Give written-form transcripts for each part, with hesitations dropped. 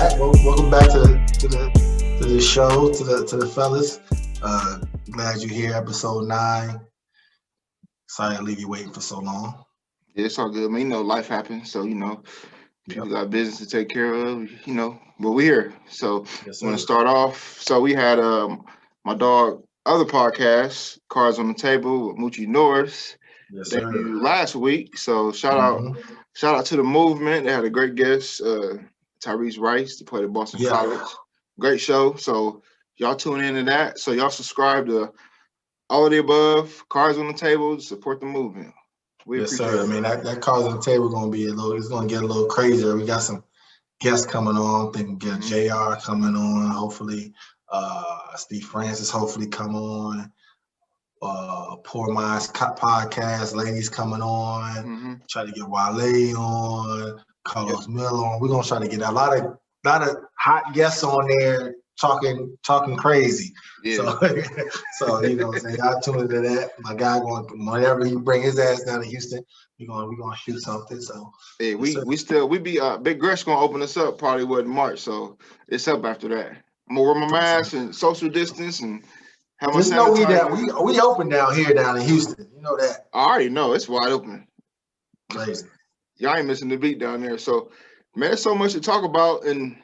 back. Welcome back to the show, to the fellas. Glad you're here, episode 9. Sorry to leave you waiting for so long. Yeah, it's all good, man. Life happens, so people got business to take care of, but we're here. So Yes, I'm gonna start off. So we had my dog other podcast, Cards on the Table with Moochie Norris, debuted last week. So shout out to the movement. They had a great guest, Tyrese Rice, to play the Boston College. Great show. So y'all tune into that. So y'all subscribe to all of the above, Cards on the Table, to support the movement. Yes, sir. I mean, that Cards on the Table it's gonna get a little crazier. We got some guests coming on. I think we got JR coming on, hopefully. Steve Francis hopefully come on. Poor Minds podcast, ladies coming on. Try to get Wale on, Carlos Miller on. We're gonna try to get a lot of hot guests on there talking crazy. Yeah. So you know what I'm saying, y'all tune into that. My guy whenever he bring his ass down to Houston, we're gonna shoot something. So yeah, we be Big Gresh gonna open us up probably in March. So it's up after that. I'm gonna wear my mask and social distance and have my just know we open down in Houston. You know that. I already know it's wide open. Crazy. Y'all ain't missing the beat down there. So man, there's so much to talk about and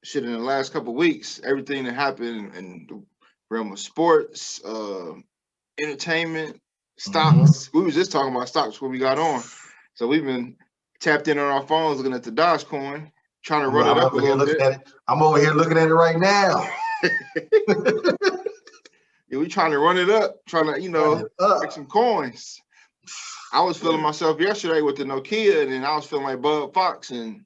shit in the last couple of weeks. Everything that happened in the realm of sports, entertainment, stocks. We was just talking about stocks before we got on. So we've been tapped in on our phones looking at the Dogecoin, trying to run it up a little bit. I'm over here looking at it right now. Yeah, we trying to run it up, trying to, make some coins. I was feeling myself yesterday with the Nokia, and then I was feeling like Bud Fox, and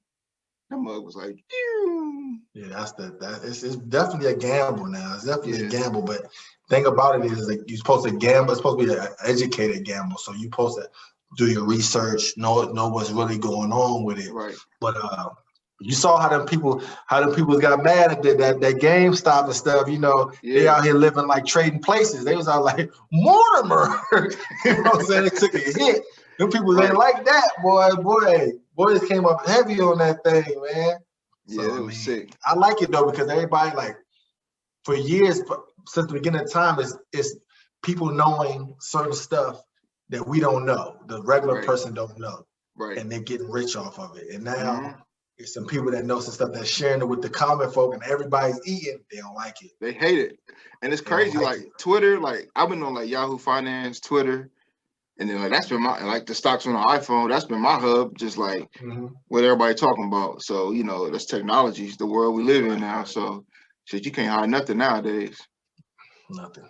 that mug was like, Ew. Yeah, it's definitely a gamble now. It's definitely a gamble, but thing about it is like you're supposed to gamble. It's supposed to be an educated gamble, so you're supposed to do your research, know what's really going on with it. Right. But you saw how them people got mad at that GameStop and stuff. They out here living like trading places. They was out like Mortimer. You know what I'm saying? They took a hit. Them people ain't like that, boys came up heavy on that thing, man. Yeah, so, it was sick. I like it though because everybody for years since the beginning of time is people knowing certain stuff that we don't know. The regular person don't know. Right. And they're getting rich off of it. And now it's some people that know some stuff that's sharing it with the common folk, and everybody's eating. They don't like it. They hate it. And it's crazy. Twitter, I've been on Yahoo Finance, Twitter, and then that's been my the stocks on the iPhone. That's been my hub, just what everybody talking about. So that's technology, it's the world we live in now. So shit, you can't hide nothing nowadays. Nothing.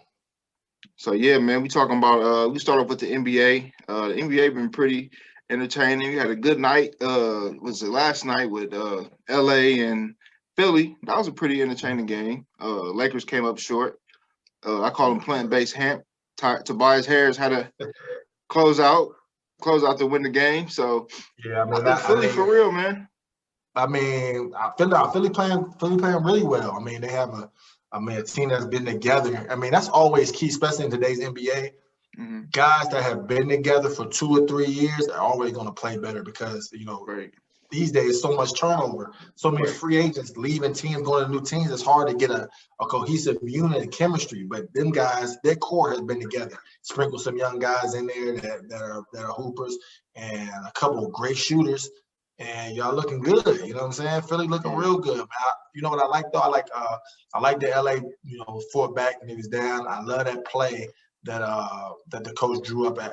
So yeah, man, we talking about we start off with the NBA. The NBA been pretty entertaining. We had a good night. Was it last night with LA and Philly? That was a pretty entertaining game. Lakers came up short. I call him plant-based Hamp. Tobias Harris had a close out to win the game. So yeah, I mean, Philly for real, man. I mean, Philly playing really well. I mean, they have a team that's been together. I mean, that's always key, especially in today's NBA. Guys that have been together for 2 or 3 years are always going to play better because these days so much turnover, so many free agents leaving teams, going to new teams. It's hard to get a cohesive unit and chemistry. But them guys, their core has been together. Sprinkle some young guys in there that are hoopers and a couple of great shooters, and y'all looking good. You know what I'm saying? Philly looking real good. Man, you know what I like though? I like the LA four back and he was down. I love that play that the coach drew up at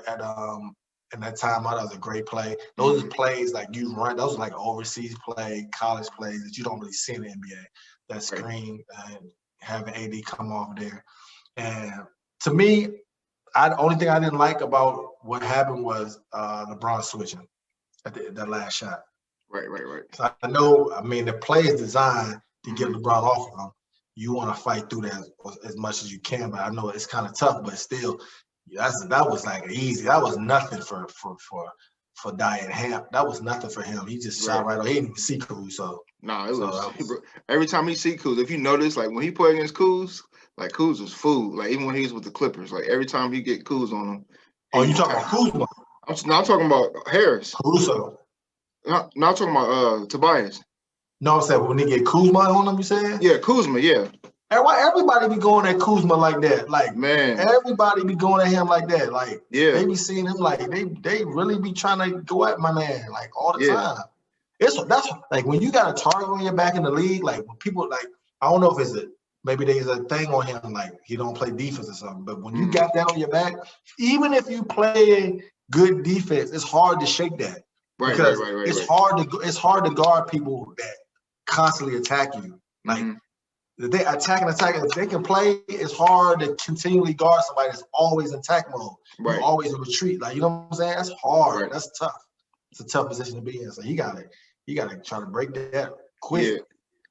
in that time. That was a great play. Those are plays you run. Those are like overseas play, college plays that you don't really see in the NBA. That screen and having AD come off there. And to me, the only thing I didn't like about what happened was LeBron switching at that last shot. Right. So I know. I mean, the play is designed to get LeBron off of him. You want to fight through that as much as you can, but I know it's kind of tough. But still, that was easy. That was nothing for Diet Hamp. That was nothing for him. He just shot right on. He didn't even see Kuz. So every time he see Kuz, if you notice, when he played against Kuz, Kuz was food. Even when he was with the Clippers, every time he get Kuz on him. Oh, you talking about Kuzma? I'm talking about Harris. Caruso. No, I'm talking about Tobias. No, I'm saying when they get Kuzma on them, you saying? Yeah, Kuzma, yeah. And why everybody be going at Kuzma like that? Like, man, everybody be going at him like that. Like, yeah, they be seeing him like they really be trying to go at my man like all the time. That's like when you got a target on your back in the league. Like when people like, I don't know if maybe there's a thing on him like he don't play defense or something. But when you got that on your back, even if you play good defense, it's hard to shake that. Right. It's hard to guard people that constantly attack you. Like if they attack, if they can play, it's hard to continually guard somebody that's always in attack mode. Right. You're always in retreat. Like, you know what I'm saying? That's hard. Right. That's tough. It's a tough position to be in. So he gotta try to break that quick. Yeah.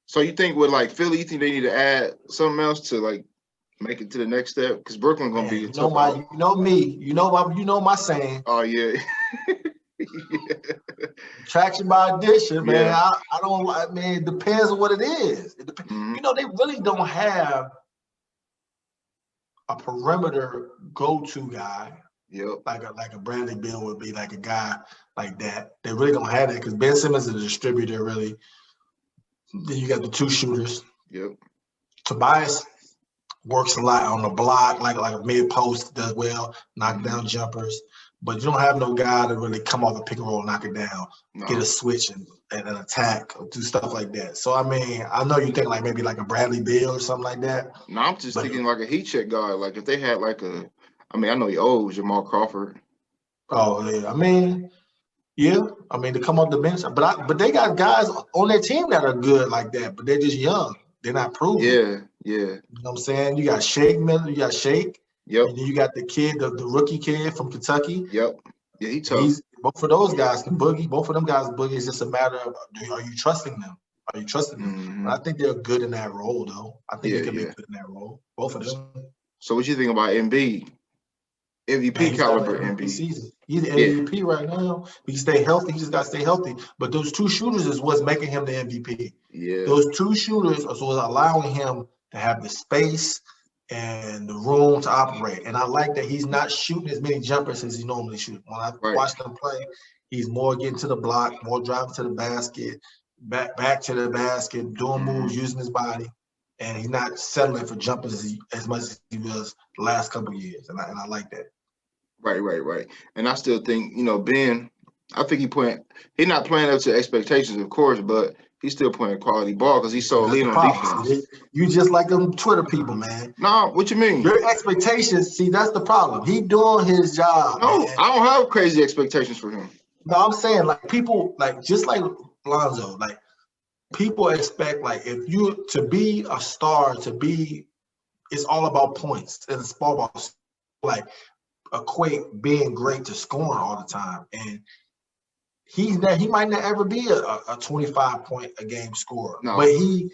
So you think with like Philly, you think they need to add something else to like make it to the next step? Because Brooklyn gonna be a tough one. You know me. You know my saying. Oh yeah. Traction by addition, man. I don't like, man. It depends on what it is. It depends. You know, they really don't have a perimeter go-to guy. Yep. Like a Bradley Beal would be like a guy like that. They really don't have that because Ben Simmons is a distributor, really. Then you got the two shooters. Yep. Tobias works a lot on the block, like a mid-post, does well, knock down jumpers. But you don't have no guy to really come off a pick and roll, knock it down, get a switch and an attack, or do stuff like that. So, I mean, I know you think like maybe like a Bradley Beal or something like that. No, I'm just thinking like a heat check guy. Like if they had like I know he owes Jamal Crawford. Oh, yeah. I mean, to come off the bench. But they got guys on their team that are good like that, but they're just young. They're not proven. Yeah. You know what I'm saying? You got Shake Miller, you got Shake. Yep. And then you got the kid, the rookie kid from Kentucky. Yep. Yeah, he tough. Both of those guys can boogie. Both of them guys boogie. It's just a matter of are you trusting them? Are you trusting them? But I think they're good in that role, though. I think they can be good in that role. Both of them. So what you think about Embiid? MVP caliber Embiid. Season. He's the MVP right now. He can stay healthy. He just got to stay healthy. But those two shooters is what's making him the MVP. Yeah. Those two shooters are what's allowing him to have the space and the room to operate. And I like that he's not shooting as many jumpers as he normally shoots. When I watched him play, he's more getting to the block, more driving to the basket, back to the basket, doing moves, using his body. And he's not settling for jumpers as much as he was the last couple of years. And I like that. Right. And I still think, Ben, I think he's not playing up to expectations, of course, but he's still playing quality ball because he's so elite on defense. You just like them Twitter people, man. No, what you mean? Your expectations, see, that's the problem. He doing his job. No, man. I don't have crazy expectations for him. No, I'm saying like people, like just like Lonzo, like people expect like if you to be a star, it's all about points. And it's all about like equate being great to scoring all the time. And he might not ever be a 25 point a game scorer, but he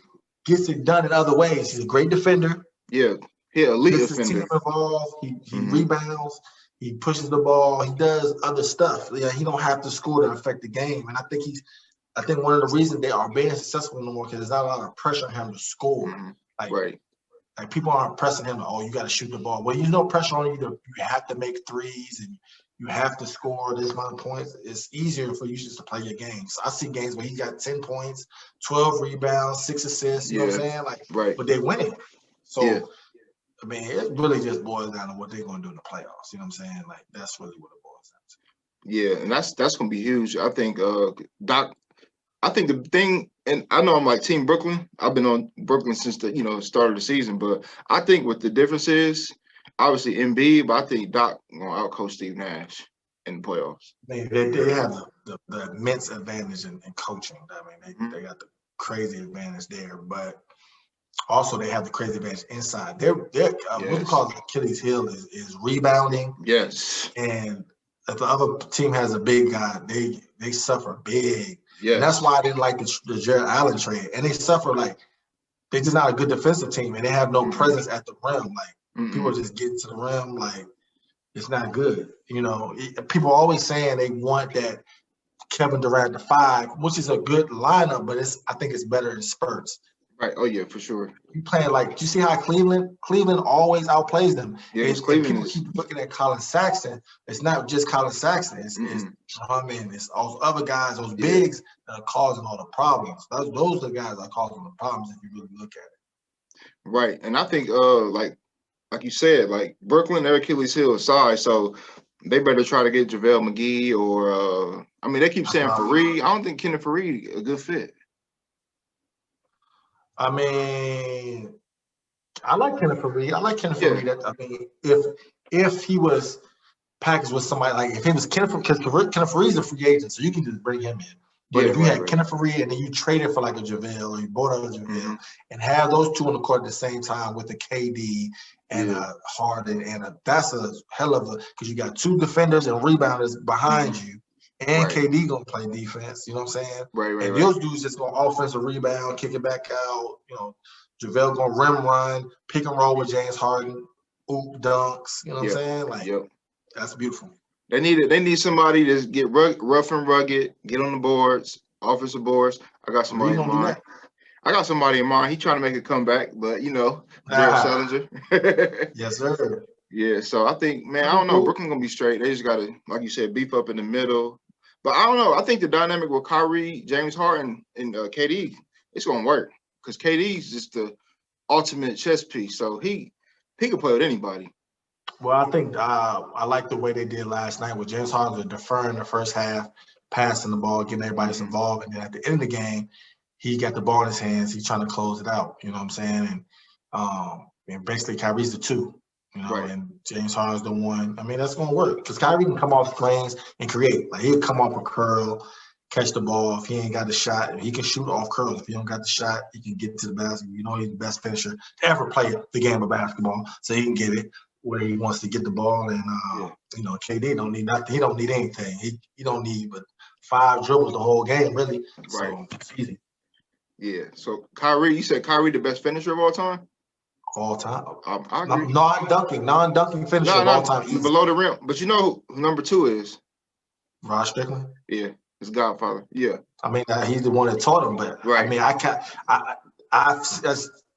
gets it done in other ways. He's a great defender. Yeah, elite gets defender. His team involved. He rebounds. He pushes the ball. He does other stuff. Yeah, he don't have to score to affect the game. And I think one of the reasons they are being successful no more because there's not a lot of pressure on him to score. Like people aren't pressing him. You got to shoot the ball. Well, there's no pressure on you you have to make threes and you have to score this amount of points. It's easier for you just to play your games. So I see games where he got 10 points, 12 rebounds, 6 assists. You know what I'm saying? Like, but they winning. So, I mean, it really just boils down to what they're going to do in the playoffs. You know what I'm saying? Like, that's really what it boils down to. Yeah, and that's going to be huge. I think Doc. I think the thing, and I know I'm like Team Brooklyn. I've been on Brooklyn since the start of the season, but I think what the difference is, obviously Embiid, but I think Doc going to outcoach Steve Nash in the playoffs. They have the immense advantage in coaching. I mean, they got the crazy advantage there, but also they have the crazy advantage inside. What we call Achilles heel is rebounding. Yes. And if the other team has a big guy, they suffer big. Yes. And that's why I didn't like the Jared Allen trade. And they suffer like they're just not a good defensive team, and they have no presence at the rim. Like people are just getting to the rim, like it's not good. People are always saying they want that Kevin Durant the 5, which is a good lineup, but I think it's better in spurts. Right. Oh yeah, for sure. You playing like, you see how Cleveland always outplays them. Yeah, And people keep looking at Colin Sexton. It's not just Colin Sexton. It's Drummond. It's all those other guys, those bigs that are causing all the problems. Those are the guys that are causing the problems if you really look at it. Right. And I think like you said, like Brooklyn, their Achilles heel is size, so they better try to get JaVale McGee or I mean, they keep saying Fareed. I don't think Kenneth Fareed a good fit. I mean, I like Kenneth Fareed. Fareed. I mean, if he was packaged with somebody, like if it was Kenneth Fareed's a free agent, so you can just bring him in. But if you had Kenneth Fareed and then you traded for like a JaVale or you bought out a JaVale and have those two on the court at the same time with the KD and a Harden and that's a hell of a, because you got two defenders and rebounders behind you. And KD gonna play defense, you know what I'm saying? And those dudes just gonna offensive rebound, kick it back out. You know, JaVale gonna rim run, pick and roll with James Harden, oop dunks. You know what I'm saying? Like, that's beautiful. They need somebody to get rough and rugged, get on the boards, offensive boards. I got somebody in mind. He trying to make a comeback, but you know, Jared Sullinger. Yes, sir. Yeah, so I think, man, I don't know. Brooklyn gonna be straight. They just gotta, like you said, beef up in the middle. But I don't know. I think the dynamic with Kyrie, James Harden, and KD, it's gonna work because KD's just the ultimate chess piece. So he can play with anybody. Well, I think I like the way they did last night with James Harden was deferring the first half, passing the ball, getting everybody involved, and then at the end of the game, he got the ball in his hands. He's trying to close it out. You know what I'm saying? And basically, Kyrie's the two. You know, and James Harden's the one. I mean, that's going to work because Kyrie can come off screens and create. Like, he'll come off a curl, catch the ball. If he ain't got the shot, he can shoot off curls. If he don't got the shot, he can get to the basket. You know, he's the best finisher to ever play the game of basketball, so he can get it where he wants to get the ball. And, you know, KD don't need nothing. He don't need anything. He don't need but 5 dribbles the whole game, really. So it's easy. Yeah. So, Kyrie, you said Kyrie the best finisher of all time? All time. I agree. Non-dunking finisher of all time. Easy. Below the rim. But you know who number 2 is? Rod Strickland? Yeah. His godfather. Yeah. I mean, he's the one that taught him, but I mean,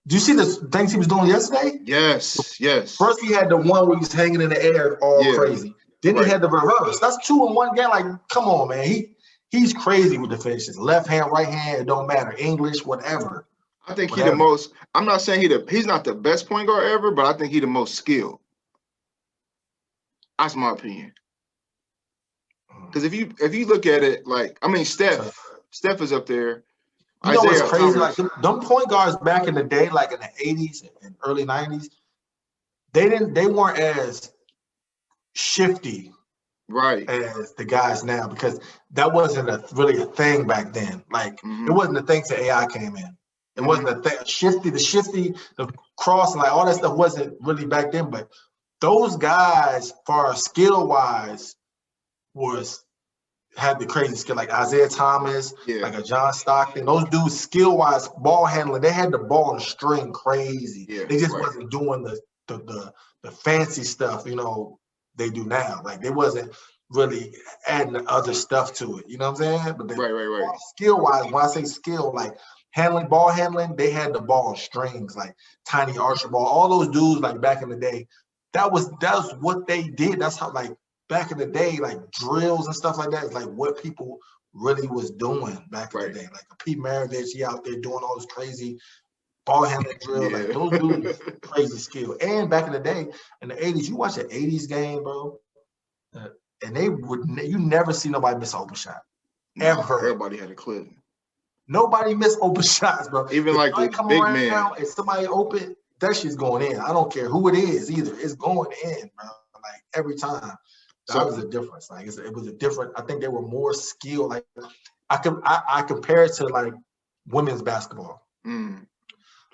do you see the things he was doing yesterday? Yes. First, he had the one where he was hanging in the air all crazy. Then he had the reverse. That's 2 in 1 game. Like, come on, man. He's crazy with the finishes. Left hand, right hand, it don't matter. English, whatever. I think he's the most. I'm not saying he's not the best point guard ever, but I think he's the most skilled. That's my opinion. Because if you look at it, like, I mean, Steph is up there. You know what's crazy? Like, them point guards back in the day, like in the 80s and early 90s, they weren't as shifty as the guys now, because that wasn't really a thing back then. Like, it wasn't a thing till AI came in. It wasn't a thing. The cross, like all that stuff wasn't really back then. But those guys, far skill wise, had the crazy skill, like Isaiah Thomas, like a John Stockton. Those dudes, skill wise, ball handling, they had the ball on the string crazy. They just wasn't doing the fancy stuff, you know, they do now. Like, they wasn't really adding other stuff to it. You know what I'm saying? But skill wise, when I say skill, like ball handling, they had the ball on strings, like Tiny Archibald, all those dudes, like back in the day. That was what they did. That's how, like, back in the day, like drills and stuff like that is like what people really was doing back in the day. Like Pete Maravich, he out there doing all this crazy ball handling drills. Like, those dudes, crazy skill. And back in the day, in the 80s, you watch an 80s game, bro, and you never see nobody miss an open shot. Ever. Everybody had a clip. Nobody missed open shots, bro. Even if like the big man. Now, if somebody open, that shit's going in. I don't care who it is either. It's going in, bro. Like, every time. That was a difference. Like, it was a different. I think they were more skilled. Like, I compare it to like women's basketball.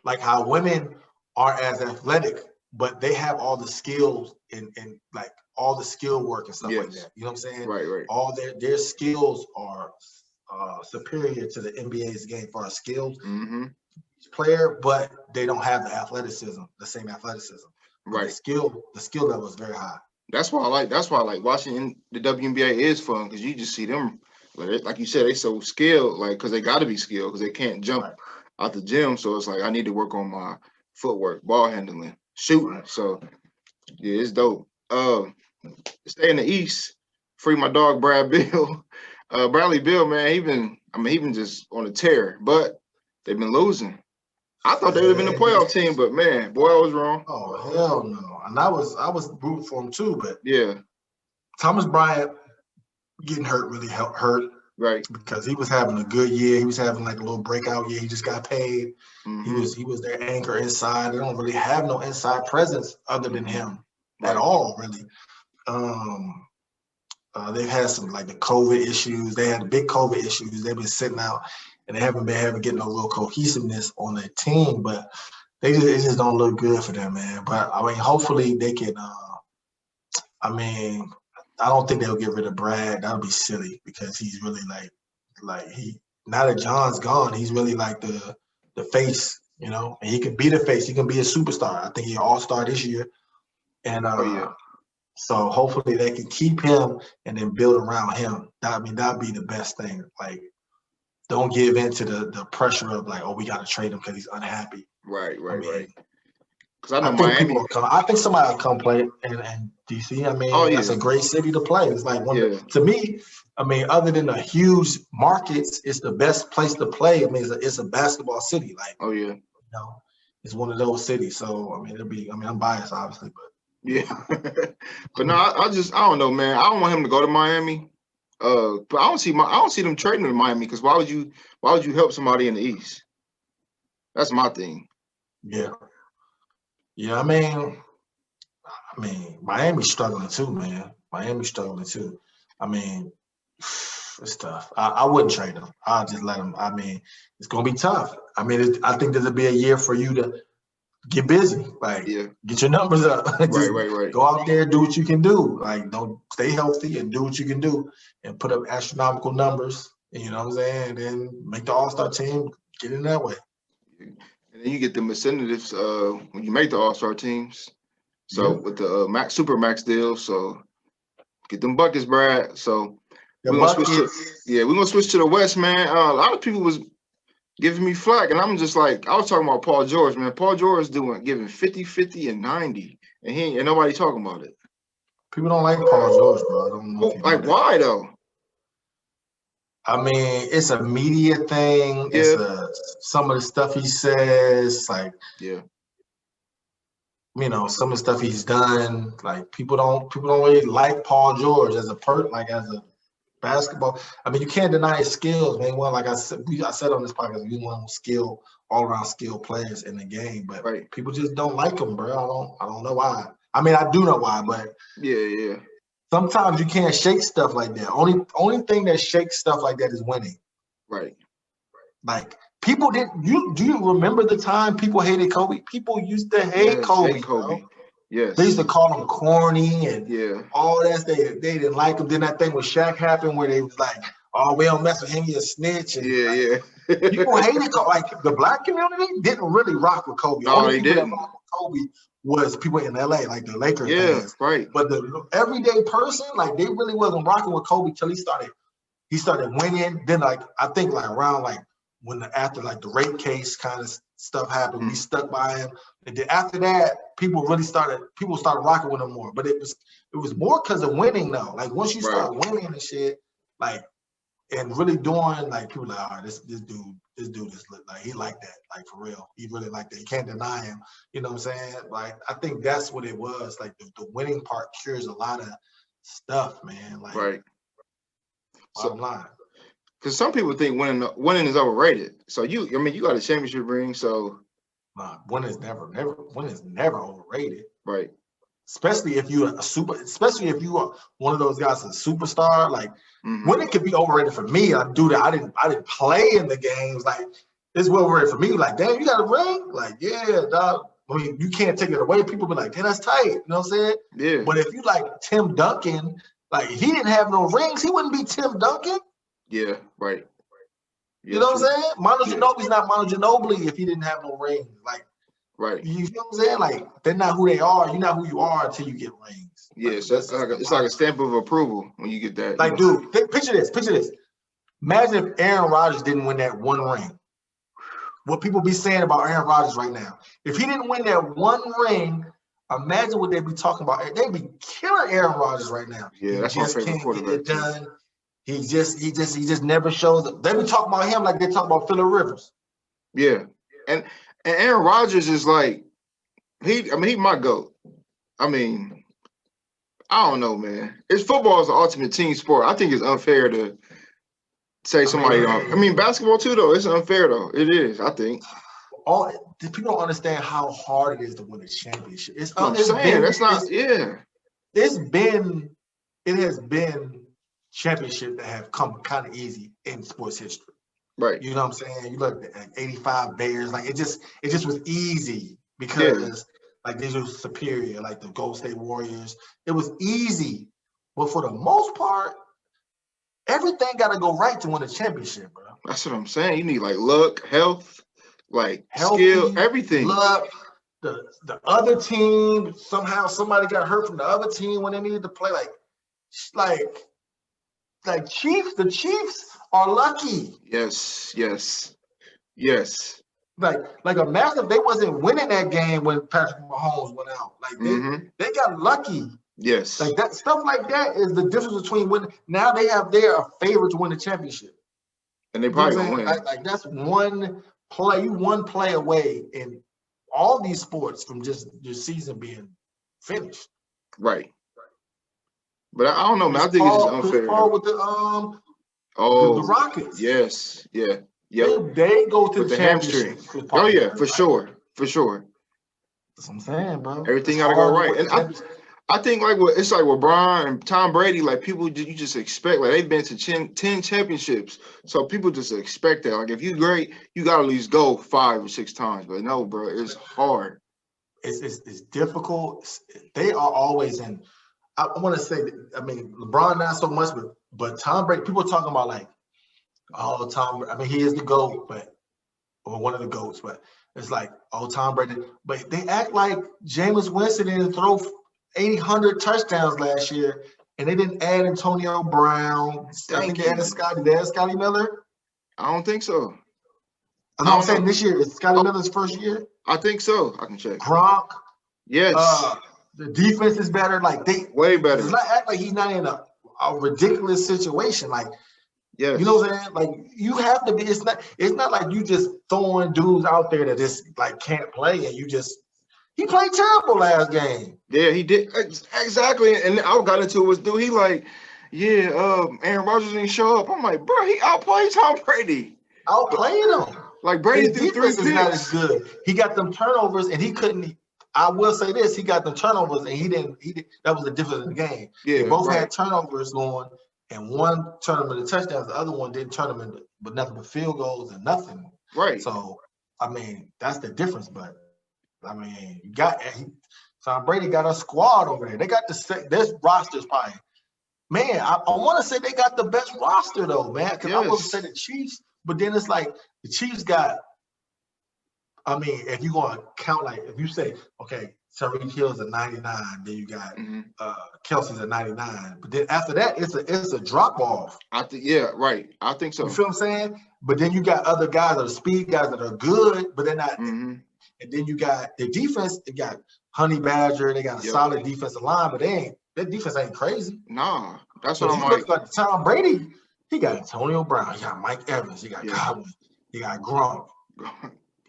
Like how women aren't as athletic, but they have all the skills and like all the skill work and stuff like that. You know what I'm saying? Right. All their skills are superior to the NBA's game for our skills player, but they don't have the same athleticism. Right. The skill level is very high. That's why I like watching the WNBA is fun, because you just see them, like you said, they so skilled, like, because they got to be skilled, because they can't jump out the gym. So it's like I need to work on my footwork, ball handling, shooting. So yeah, it's dope. Stay in the East. Free my dog Brad Beal. Bradley Beal, man, he been just on a tear, but they've been losing. I thought they would have been a playoff team, but man, boy, I was wrong. Oh hell no! And I was rooting for him too, but yeah, Thomas Bryant getting hurt really hurt, right? Because he was having a good year. He was having like a little breakout year. He just got paid. Mm-hmm. He was their anchor inside. They don't really have no inside presence other than him at all, really. They've had some like the COVID issues. They had big COVID issues. They've been sitting out, and they haven't been getting no real cohesiveness on their team. But it just don't look good for them, man. But I mean, hopefully they can. I don't think they'll get rid of Brad. That would be silly because he's really like he. Now that John's gone, he's really like the face, you know. And he can be the face. He can be a superstar. I think he's an all-star this year, and so hopefully they can keep him and then build around him. That'd be the best thing. Like, don't give in to the pressure of like, oh, we got to trade him because he's unhappy. Right. Because I think people will come. I think somebody will come play in DC. I mean, that's a great city to play. It's like to me. I mean, other than the huge markets, it's the best place to play. I mean, it's a basketball city. Like, you know, it's one of those cities. So I mean, I'm biased, obviously, but. Yeah, but no, I don't know, man. I don't want him to go to Miami. But I don't see them trading to Miami because why would you help somebody in the East? That's my thing. Yeah. I mean, Miami's struggling too, man. Miami's struggling too. I mean, it's tough. I wouldn't trade them. I'll just let them. I mean, it's gonna be tough. I mean, I think there'll be a year for you to get busy, like get your numbers up. Right. Go out there, do what you can do. Like, don't stay healthy and do what you can do and put up astronomical numbers. You know what I'm saying? And then make the All-Star team, get in that way. And then you get the incentives when you make the All-Star teams. So with the super max deal, so get them buckets, Brad. So we're gonna switch to the West, man. A lot of people was giving me flack, and I'm just like, I was talking about Paul George, man. Paul George giving 50, 50, and 90, and nobody talking about it. People don't like Paul George, bro. I don't know. Like, why though? I mean, it's a media thing. Yeah. It's some of the stuff he says, like, you know, some of the stuff he's done. Like, people don't really like Paul George as a as a basketball. I mean, you can't deny his skills, man. Well, like I said on this podcast, we want all-around skill players in the game, but people just don't like him, bro. I don't know why. I mean, I do know why, but sometimes you can't shake stuff like that. Only thing that shakes stuff like that is winning. Right. Like, people do you remember the time people hated Kobe? People used to hate Kobe. Bro. Yes. They used to call him corny and all that. They didn't like him. Then that thing with Shaq happened where they was like, oh, we don't mess with him, he a snitch. And people hated Kobe. Like, the black community didn't really rock with Kobe. No, they didn't. That rocked with Kobe was people in LA, like the Lakers fans. Right. But the everyday person, like, they really wasn't rocking with Kobe till he started winning. Then, like, I think like around like after like the rape case kind of stuff happened, we stuck by him. And then after that, people started rocking with him more. But it was more because of winning though. Like, once you start winning and shit, like, and really doing, like, people like, all right, this dude is like, he like that, like, for real. He really like that. You can't deny him. You know what I'm saying? Like, I think that's what it was. Like, the winning part cures a lot of stuff, man. Like, bottom line. Because some people think winning is overrated. So you got a championship ring, so winning is never overrated. Right. Especially if you are one of those guys, a superstar. Like, winning could be overrated for me. I do that. I didn't play in the games. Like, it's well overrated for me. Like, damn, you got a ring? Like, yeah, dog. I mean, you can't take it away. People be like, damn, that's tight. You know what I'm saying? Yeah. But if you like Tim Duncan, like, he didn't have no rings, he wouldn't be Tim Duncan. Yeah, right. You know what I'm saying? Manu Ginobili's not Manu Ginobili if he didn't have no rings. Like, right. You feel what I'm saying? Like, they're not who they are. You're not who you are until you get rings. Yeah, so it's like a stamp of approval when you get that. Like, dude, picture this. Imagine if Aaron Rodgers didn't win that one ring. what people be saying about Aaron Rodgers right now. If he didn't win that one ring, imagine what they'd be talking about. They'd be killing Aaron Rodgers right now. Yeah, that's my favorite quarterback. Get it done. He just never shows up. They be talking about him like they talk about Phillip Rivers. Yeah, and Aaron Rodgers is like he my GOAT. I mean, I don't know, man. Football is the ultimate team sport. I think it's unfair to say somebody. I mean, basketball too, though. It's unfair, though. It is. I think. People don't understand how hard it is to win a championship. It has been championships that have come kind of easy in sports history. Right. You know what I'm saying? You look at 85 Bears, like it just was easy because like these were superior, like the Golden State Warriors. It was easy. But for the most part, everything got to go right to win a championship, bro. That's what I'm saying. You need like luck, health, skill, everything. Luck. The other team, somehow somebody got hurt from the other team when they needed to play. Like Chiefs, the Chiefs are lucky. Yes. Like imagine if they wasn't winning that game when Patrick Mahomes went out. Like they got lucky. Yes. Like that stuff like that is the difference between winning. Now they're a favorite to win the championship. And they probably gonna win. Like that's one play away in all these sports from just your season being finished. Right. But I don't know, man. I think it's just unfair. With the Rockets. Yes. Yeah. They go to the hamstring. Oh yeah, for sure. That's what I'm saying, bro. Everything gotta go right. And I think it's like with Bryant and Tom Brady, like people you just expect, like they've been to 10 championships. So people just expect that. Like if you're great, you gotta at least go 5 or 6 times. But no, bro, it's hard. It's difficult. They are always in. I want to say, LeBron not so much, but Tom Brady. People are talking about like, oh, Tom. I mean, he is the GOAT, or one of the GOATs. But it's like, oh, Tom Brady. But they act like Jameis Winston didn't throw 800 touchdowns last year, and they didn't add Antonio Brown. I think they added Scotty. They added Scotty Miller. I don't think so. I'm saying this year is Scotty Miller's first year. I think so. I can check. Gronk. Yes. The defense is better. Like way better. It's not act like he's not in a ridiculous situation. Like, yes. You know what I'm saying? Like you have to be. It's not like you just throwing dudes out there that just like can't play and you just. He played terrible last game. Yeah, he did exactly. And I got into it with dude. He like, Aaron Rodgers didn't show up. I'm like, bro, he outplayed Tom Brady. Outplayed him. Like Brady threw 3 picks. Is not as good. He got them turnovers, and he couldn't. I will say this: he got them turnovers, and he didn't. That was the difference in the game. Yeah, they both had turnovers going, and one turned them into touchdowns. The other one didn't turn them into, but nothing but field goals and nothing. Right. So, that's the difference. But you got Tom Brady got a squad over there. They got this roster's probably. Man, I want to say they got the best roster though, man. Because I wouldn't say the Chiefs, but then it's like the Chiefs got. If you're going to count, like, if you say, okay, Tyreek Hill's a 99, then you got Kelsey's a 99. But then after that, it's a drop-off. I think so. You feel what I'm saying? But then you got other guys that are speed guys that are good, but they're not. And then you got their defense. They got Honey Badger. They got a solid defensive line, but their defense ain't crazy. Nah, that's what I'm like. Like Tom Brady, he got Antonio Brown. He got Mike Evans. He got Godwin. He got Gronk.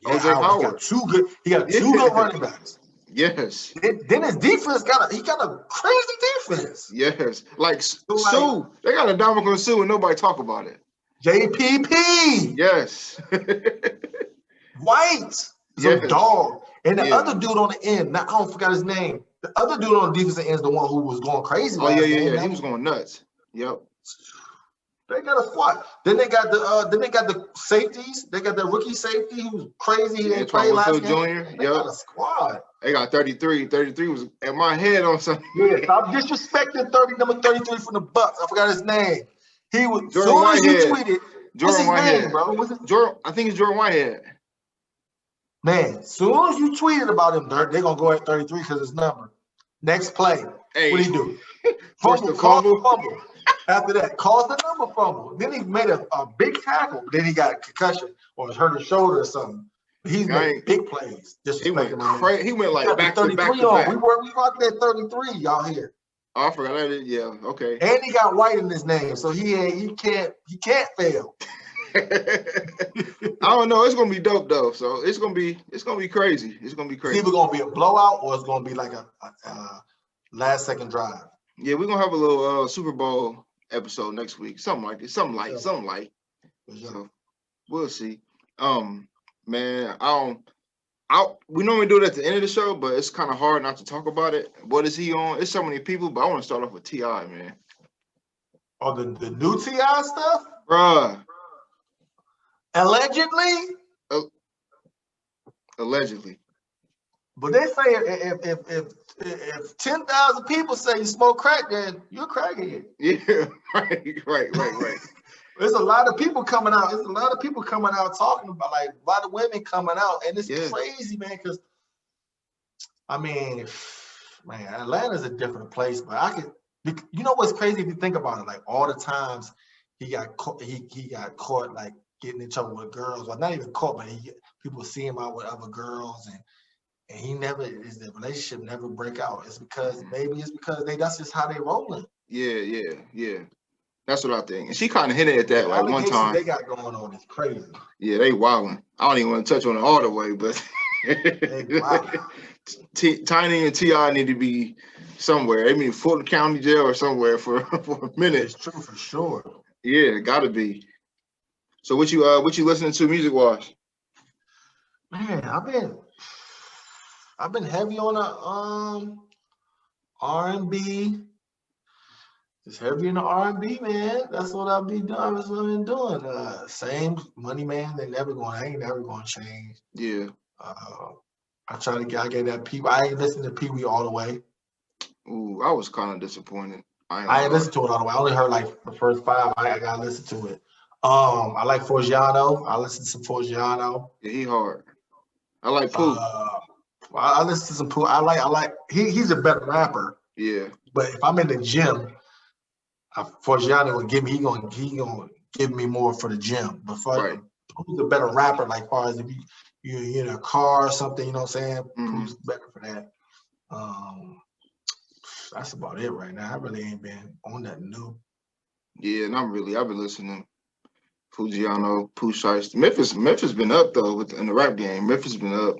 OJ Howard. He got two good running backs. Yes. Then his defense got a crazy defense. Yes. Like Sue. They got a Dominican Sue and nobody talk about it. JPP. Yes. White. Some dog. And the other dude on the end, I don't forget his name. The other dude on the defensive end is the one who was going crazy. Oh, yeah. He was going nuts. Yep. They got a squad. Then they got the safeties. They got the rookie safety who's crazy. He didn't play last game. They got a squad. They got 33. 33 was at my head on something. Yeah, stop disrespecting number 33 from the Bucks. I forgot his name. He was Jordan Whitehead. Tweeted. Jordan Whitehead, name, bro? What's it? Jordan. I think it's Jordan Whitehead. Man, soon as you tweeted about him, they're gonna go at 33 because his number. Next play, what do you do? Fumble. After that, caused the number fumble. Then he made a big tackle. Then he got a concussion or hurt his shoulder or something. He's made big plays. He went crazy. He went like back to back. We rocked that 33, y'all here. Oh, I forgot that. Yeah, okay. And he got white in his name, so he can't fail. I don't know. It's gonna be dope though. So it's gonna be crazy. It's gonna be crazy. It's either gonna be a blowout or it's gonna be like a last second drive. Yeah, we're gonna have a little Super Bowl episode next week. Something like it. Something light. So we'll see. Man, we normally do it at the end of the show, but it's kind of hard not to talk about it. What is he on? It's so many people, but I want to start off with T.I., man. Oh, the new T.I. stuff? Bruh. Allegedly? Allegedly. But they say if 10,000 people say you smoke crack, then you're a crackhead. Yeah, right. There's a lot of people coming out. There's a lot of people coming out talking about, like, a lot of women coming out. And it's crazy, man, because, I mean, man, Atlanta's a different place. But you know what's crazy if you think about it? Like, all the times he got caught, like, getting in trouble with girls. Well, not even caught, but people see him out with other girls. And the relationship never break out. It's because that's just how they rolling. Yeah. That's what I think. And she kind of hinted at that like one time. They got going on is crazy. Yeah, they wilding. I don't even want to touch on it all the way, but Tiny and T.I. need to be somewhere. I mean, Fulton County Jail or somewhere for a minute. It's true for sure. Yeah, gotta be. So what you listening to music wise? Man, I've been heavy on the R&B. Just heavy in the R&B, man. That's what I've been doing. That's what I've been doing. Same Money Man. I ain't never going to change. Yeah. I get that Pee. I ain't listened to Pee Wee all the way. Ooh, I was kind of disappointed. I ain't listened to it all the way. I only heard like the first 5. I got to listen to it. I like Forgiano. I listen to some Forgiano. Yeah, he hard. I like Pooh. I listen to some Pooh. I like. He's a better rapper. Yeah. But if I'm in the gym, Forgiano will give me. He gonna give me more for the gym. But Pooh's a better rapper. Like far as if you're in a car or something, you know what I'm saying? Mm-hmm. Pooh's better for that. That's about it right now. I really ain't been on that new. Yeah, not really. I've been listening. Fujiano, Pooh Shiesty. Memphis been up though in the rap game. Memphis been up.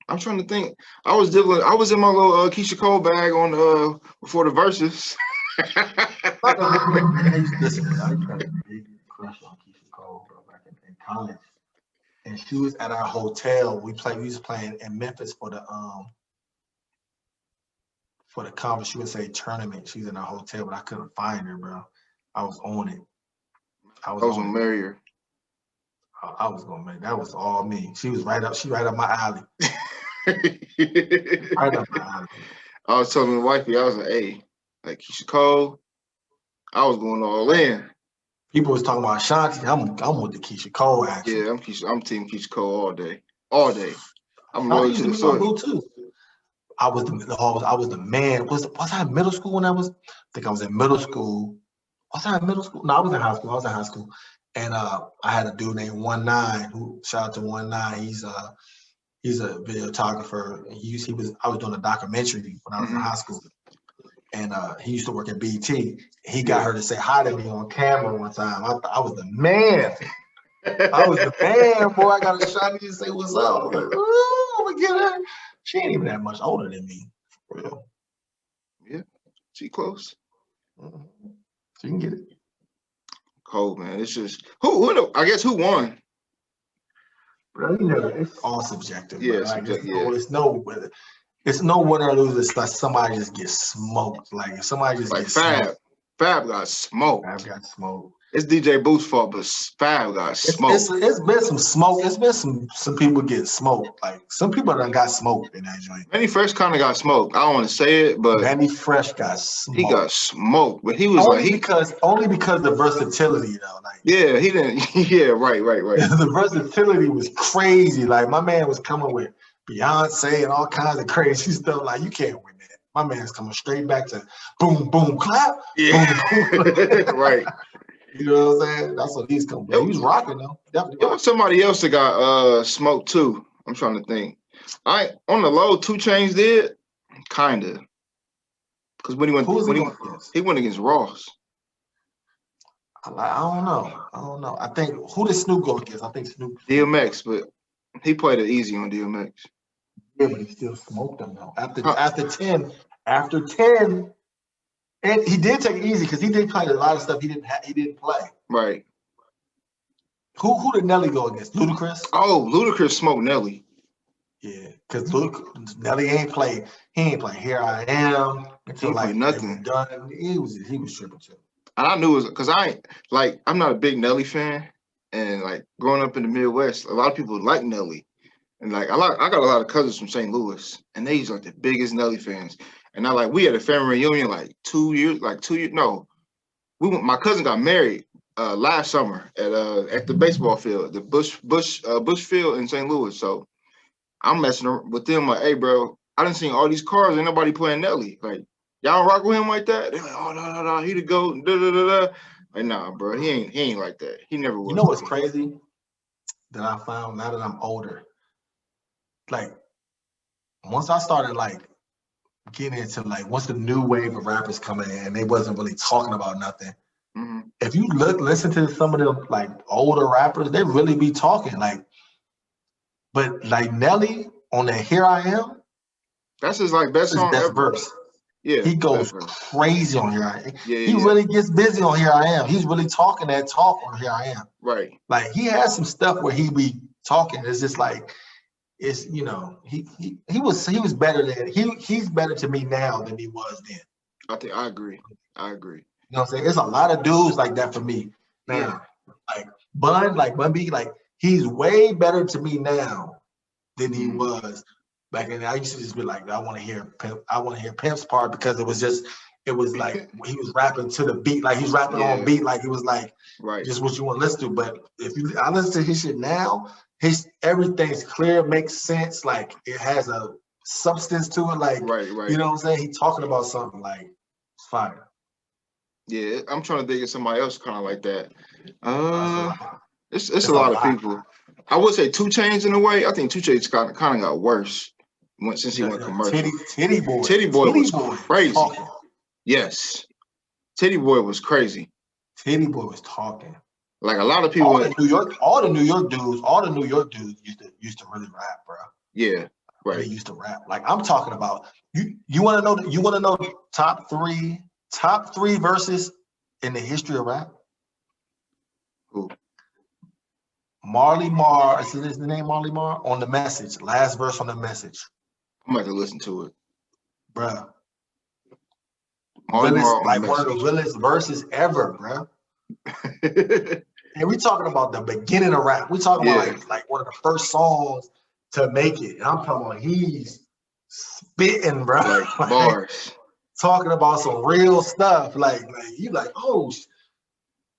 I'm trying to think. I was in my little Keisha Cole bag on before the verses. Listen, I had a big crush on Keisha Cole, bro, back in college. And she was at our hotel. We was playing in Memphis for the conference USA tournament. She was in our hotel, but I couldn't find her, bro. I was on it. I was gonna marry her. I was gonna marry. That was all me. She was right up. She right up my alley. Right up my alley. I was telling the wifey, I was like, "Hey, like Keisha Cole." I was going all in. People was talking about Ashanti. I'm with the Keisha Cole action. Yeah, I'm team Keisha Cole all day. I'm loyal to the source too. I was the man. Was I in middle school when I think I was in middle school. Was I in middle school? No, I was in high school. And I had a dude named 19 who shout out to 19. He's a videographer. I was doing a documentary when I was in high school. And he used to work at BT. He got her to say hi to me on camera one time. I was the man. I was the man, boy. I got a shot to say what's up. I'm like, oh, we get her. She ain't even that much older than me, for real. Yeah, she close. Mm-hmm. So you can get it. Cold, man. It's just I guess who won? Bro, it's all subjective. Yeah, it's no winner or loser. It's like somebody just gets smoked. Like if somebody just like gets Fab got smoked. Fab got smoked. It's DJ Booth's fault, but Fab got smoked. It's been some smoke. It's been some people get smoked. Like some people done got smoked in that joint. Manny Fresh kind of got smoked. I don't want to say it, but Manny Fresh got smoked. He got smoked, but he was only because the versatility though. Like he didn't. Yeah, right. The versatility was crazy. Like my man was coming with Beyonce and all kinds of crazy stuff. Like you can't win that. My man's coming straight back to boom, boom, clap. Yeah. Boom, boom. Right. You know what I'm saying? That's what he's coming. He was rocking though. Definitely. Somebody else that got smoked too. I'm trying to think. On the low, 2 Chainz did kinda. Because when he went against Ross. I don't know. I think who did Snoop go against? I think Snoop. DMX, but he played it easy on DMX. Yeah, but he still smoked him though. After 10, and he did take it easy because he did play a lot of stuff he didn't play. Right. Who did Nelly go against? Ludacris? Oh, Ludacris smoked Nelly. Yeah, because Nelly ain't play. He ain't play Here I Am until like nothing. Done. He was tripping too. And I knew it was because I'm not a big Nelly fan, and like growing up in the Midwest, a lot of people like Nelly, and like I got a lot of cousins from St. Louis, and they was like the biggest Nelly fans. And we had a family reunion like 2 years. No, my cousin got married last summer at the baseball field, the Bush Field in St. Louis. So I'm messing with them like, hey, bro, I done seen all these cars, ain't nobody playing Nelly. Like, y'all rock with him like that? They're like, oh no, he the GOAT. Like, nah, bro, he ain't like that. He never was. You know what's crazy that I found now that I'm older? Like, once I started like getting into like once the new wave of rappers coming in, they wasn't really talking about nothing. Mm-hmm. If you listen to some of them like older rappers, they really be talking like. But like Nelly on that Here I Am, that's his like best song ever. Verse. Yeah, he goes crazy on Here I Am. He yeah. really gets busy on Here I Am. He's really talking that talk on Here I Am. Right. Like he has some stuff where he be talking. It's just like it's he was better than he's better to me now than he was then. I agree. You know what I'm saying? There's a lot of dudes like that for me now. Yeah. Like Bun B, like he's way better to me now than he was back then. I used to just be like, I want to hear Pimp's part because it was like he was rapping to the beat, like he's rapping on beat, like it was like just what you want to listen to. But I listen to his shit now, everything's clear, makes sense, like it has a substance to it, like you know what I'm saying? He talking about something like it's fire. Yeah, I'm trying to think of somebody else kind of like that. It's a lot of people. I would say 2 Chainz in a way. I think 2 Chainz kind of got worse since he went commercial. Titty Boy was crazy. Talking. Yes, Titty Boy was crazy. Titty Boy was talking. Like a lot of people. All the New York dudes used to really rap, bro. Yeah, right. They used to rap. Like I'm talking about. You want to know top three verses in the history of rap? Who? Marley Marl, is his name Marley Marl? On The Message, last verse on The Message. I'm about to listen to it. Bruh. One of the realest verses ever, bruh. And we talking about the beginning of rap. We talking about like one of the first songs to make it. And I'm talking about he's spitting, bro. Like bars. Talking about some real stuff. Like you like, oh.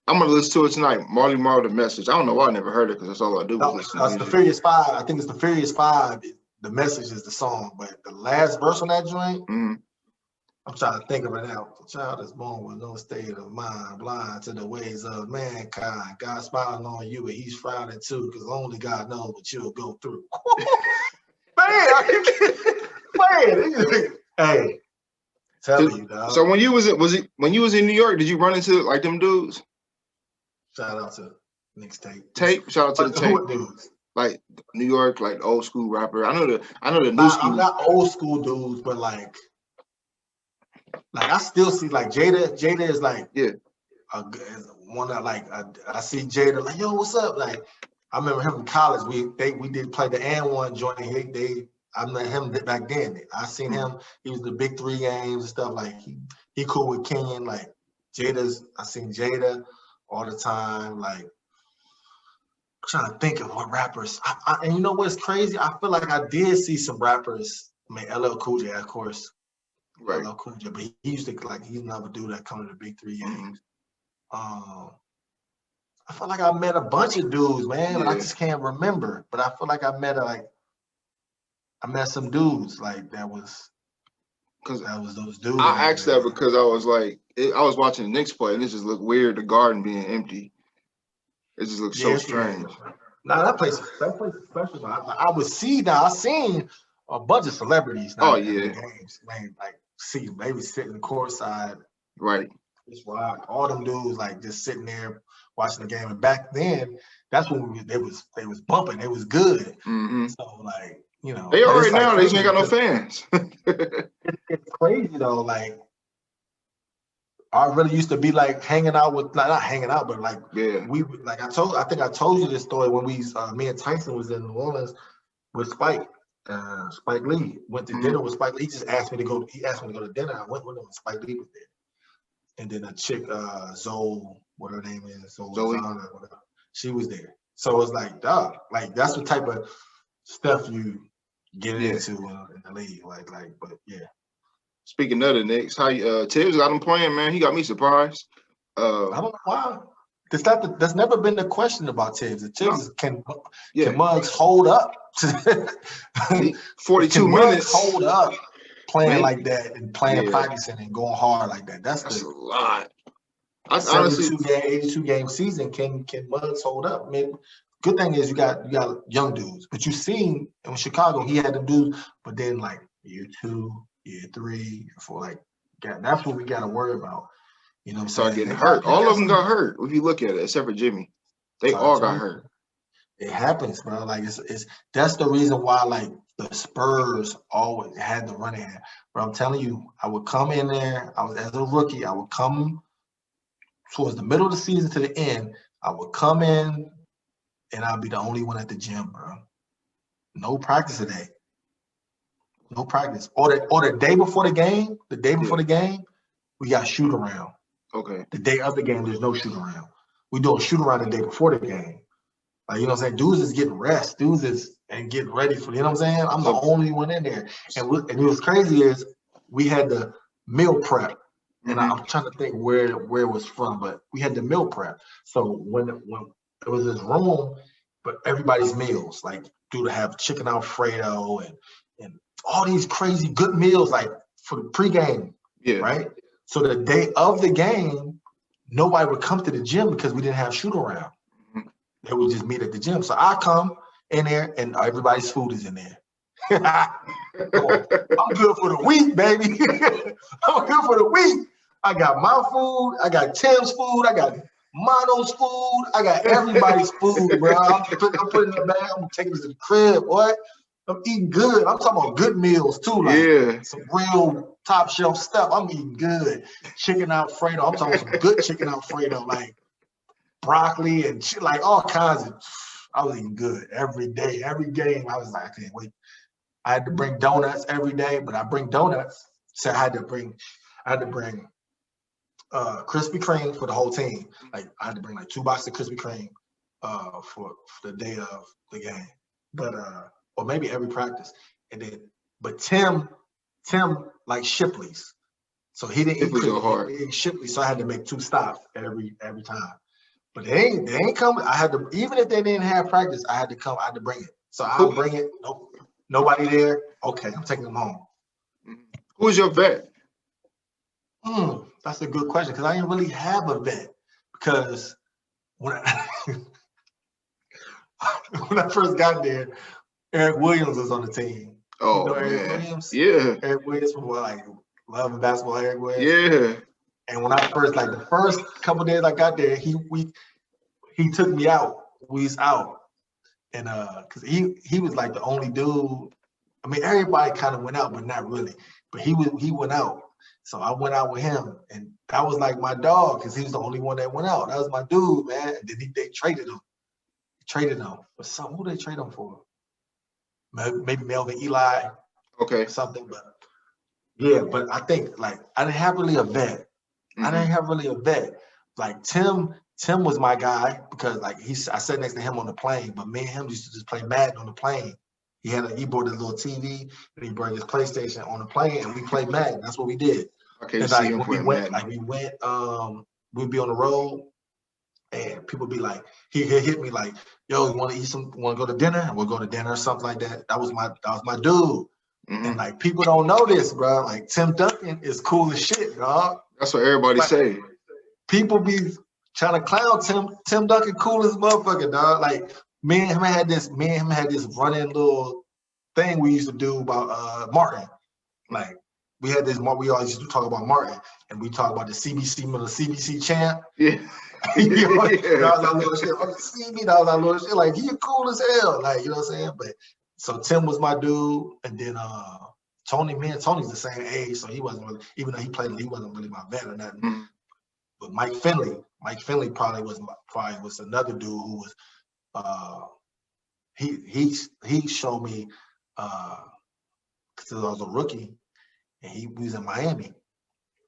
I'm gonna listen to it tonight. Marley Marl, The Message. I don't know why I never heard it because that's all I do. That's the Furious 5. I think it's the Furious 5. The Message is the song, but the last verse on that joint, I'm trying to think of it now. The child is born with no state of mind, blind to the ways of mankind. God smiling on you, and he's frowning too, because only God knows what you'll go through. Man, hey, tell you, dog. So when you was in New York, did you run into like them dudes? Shout out to Knicks Tape. Shout out to the Tape dudes. Like New York, like old school rapper. I know the new school. I'm not old school dudes, but like I still see like Jada. Jada is like one that like I see Jada like, yo, what's up? Like I remember him in college. We did play the And1 joint. I met him back then. I seen him. He was in the Big 3 games and stuff. Like he cool with Kenyon. Like I seen Jada all the time. Like I'm trying to think of what rappers. And you know what's crazy? I feel like I did see some rappers. I mean, LL Cool J, of course. Right. LL Cool J, but he used to like he's another dude that come to the Big 3 games. I feel like I met a bunch of dudes, man, but I just can't remember. But I feel like I met some dudes like that was Because that was those dudes. I asked that because I was like, I was watching the Knicks play, and it just looked weird. The Garden being empty, it just looked so strange. Nah, that place is special. I would see now. I seen a bunch of celebrities now at the games. Man, like maybe sitting courtside. Right. It's rock. All them dudes like just sitting there watching the game. And back then, that's when they was bumping. They was good. Mm-hmm. So like, you know, they are right now. They just ain't got no fans. It's crazy though. Like, I really used to be like hanging out with, not hanging out, but like we like I think I told you this story when me and Tyson was in New Orleans with Spike Lee. Went to dinner with Spike Lee. He just asked me to go. He asked me to go to dinner. I went with him. And Spike Lee was there. And then a chick, Zoe, what her name is, Zoe, or whatever, she was there. So it's like, dog, like that's the type of stuff you get into in the league, but yeah. Speaking of the Knicks, how Tibbs got him playing, man? He got me surprised. I don't know why. That's never been the question about Tibbs. Tibbs can Muggs hold up? 42 minutes. Hold up. Playing like that and practicing and going hard like that. That's a lot. I honestly 82 game season. Can Muggs hold up? I mean, good thing is you got young dudes, but you seen in Chicago he had them dudes, but then like year 2, year 3, year 4, like that's what we got to worry about. You know, start getting hurt. All of them got hurt. If you look at it, except for Jimmy, they all got hurt. It happens, bro. Like it's that's the reason why like the Spurs always had the run in. But I'm telling you, I would come in there. I was as a rookie. I would come towards the middle of the season to the end. I would come in, and I'd be the only one at the gym, bro. No practice today. No practice. Or the day before the game. The day before the game, we got shoot around. Okay. The day of the game, there's no shoot around. We do a shoot around the day before the game. Like, you know what I'm saying? Dudes is getting rest. Dudes is and getting ready for, you know what I'm saying? I'm the only one in there. And it was crazy is we had the meal prep. And I'm trying to think where it was from, but we had the meal prep. So when it was this room, but everybody's meals, like dude have chicken Alfredo and all these crazy good meals, like for the pregame, right? So the day of the game, nobody would come to the gym because we didn't have shoot around. They would just meet at the gym. So I come in there and everybody's food is in there. I'm good for the week, baby. I'm good for the week. I got my food. I got Tim's food. I got Mono's food. I got everybody's food, bro. I'm putting it back. I'm taking it to the crib, boy. I'm eating good. I'm talking about good meals too, like some real top shelf stuff. I'm eating good. Chicken Alfredo. I'm talking some good chicken Alfredo, like broccoli and shit, like all kinds of. I was eating good every day, every game. I was like, I can't wait. I had to bring donuts every day, but I bring donuts. So I had to bring Krispy Kreme for the whole team. Like I had to bring like 2 boxes of Krispy Kreme for the day of the game. But or maybe every practice. And then but Tim like Shipley's. So he didn't eat Krispy, he ate Shipley's, so I had to make 2 stops every time. But they ain't coming. I had to, even if they didn't have practice, I had to come, I had to bring it. So I'll bring it. Nope. Nobody there. Okay, I'm taking them home. Who's your vet? That's a good question because I didn't really have a vet because when I first got there, Eric Williams was on the team. Oh, you know Eric man. Williams? Yeah. Eric Williams from like Love and Basketball, Eric Williams. Yeah. And when I first, like the first couple days I got there, he took me out. We was out. And because he was like the only dude. I mean, everybody kind of went out, but not really. But he went out. So I went out with him, and that was like my dog because he was the only one that went out. That was my dude, man. And then they traded him. For something. Who they trade him for? Maybe Melvin Eli. Okay. Something, but yeah. But I think like I didn't have really a vet. I didn't have really a vet. Like Tim was my guy because like I sat next to him on the plane, but me and him used to just play Madden on the plane. He brought his little TV and he brought his PlayStation on the plane and we played Madden. That's what we did. Okay, and like when we went, we'd be on the road and people be like, he hit me like, yo, you want to go to dinner? And we'll go to dinner or something like that. That was my dude. And like people don't know this, bro. Like Tim Duncan is cool as shit, dog. That's what everybody say. People be trying to clown Tim Duncan cool as motherfucker, dog. Like me and him had this running little thing we used to do about Martin. Like we had this, we always used to talk about Martin, and we talk about the CBC champ. Yeah. That was our little shit. See me, that was our little shit. Like he cool as hell. Like, you know what I'm saying? But so Tim was my dude, and then Tony's the same age, so he wasn't really, even though he played, he wasn't really my vet or nothing. Mm-hmm. But Mike Finley probably was another dude who was he showed me because I was a rookie and he was in Miami.